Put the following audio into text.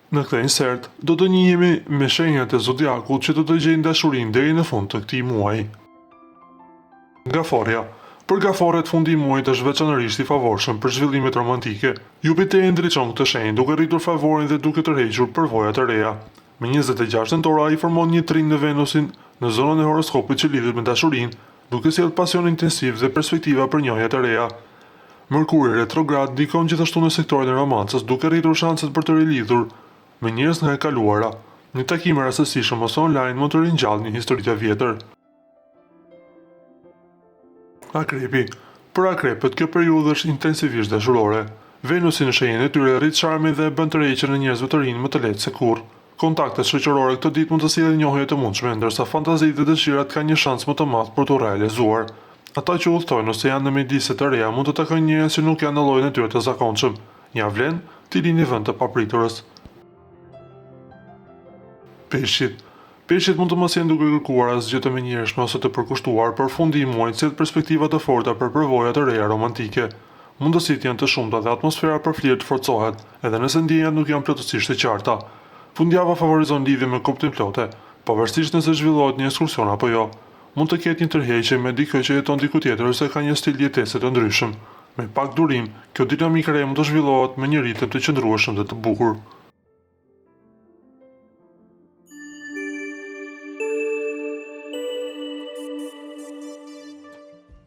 Në këtë insert, do të njihemi me shenjat e zodiakut që do të gjejnë dashurinë deri në fund të këtij muaji. Gaforja. Për gaforët fundi i muajit është veçanërisht i favorshëm për zhvillimet romantike. Jupiteri ndriçon këtë shenjë duke rritur favorin dhe duke tërhequr përvoja të reja. Me 26 nëntor ai formon një trinj në Venusin në zonën e horoskopit që lidhet me dashurinë, duke sjellë pasion intensiv dhe perspektiva për njohje të reja. Mërkuri retrograd ndikon gjithashtu në sektorin e romancës, duke rritur shanset për të rilidhur me njerëz nga e kaluara. Një takim i rastësishëm ose online mund të ringjallë një histori të vjetër. Akrepi. Për akrepët, kjo periudhë është intensivisht dashurore. Venusi në shenjën e tyre rrit charmin dhe bën tërheqjen e njerëzve të rinj më të lehtë se kurrë. Kontaktet shoqërore këtë ditë mund të sjellin njohje të mundshme, ndërsa fantazitë dhe dëshirat kanë një shans më të madh për të realizuar. Ata që udhtojnë ose janë në mjedise të reja mund të takojnë njerëz që nuk janë në llojin e tyre të zakonshëm. Ja vlen të lini vend të papriturës. Peshqit. Peshqit mund të mos jenë duke kërkuar asgjë të menjëhershme ose të përkushtuar, por fundi i muajit sjell perspektiva të forta për përvoja të reja romantike. Mundësitë janë të shumta dhe atmosfera për flirt forcohet, edhe nëse ndjenjat nuk janë plotësisht të qarta. Fundjava favorizon lidhje me kuptim plote, pavarësisht nëse zhvillohet një ekskursion apo jo. Mund të ketë një tërheqje me dikë që jeton diku tjetër ose ka një stil jetese të ndryshëm. Me pak durim, kjo dinamikë re mund të zhvillohet me një ritëm të qëndrueshëm dhe të bukur.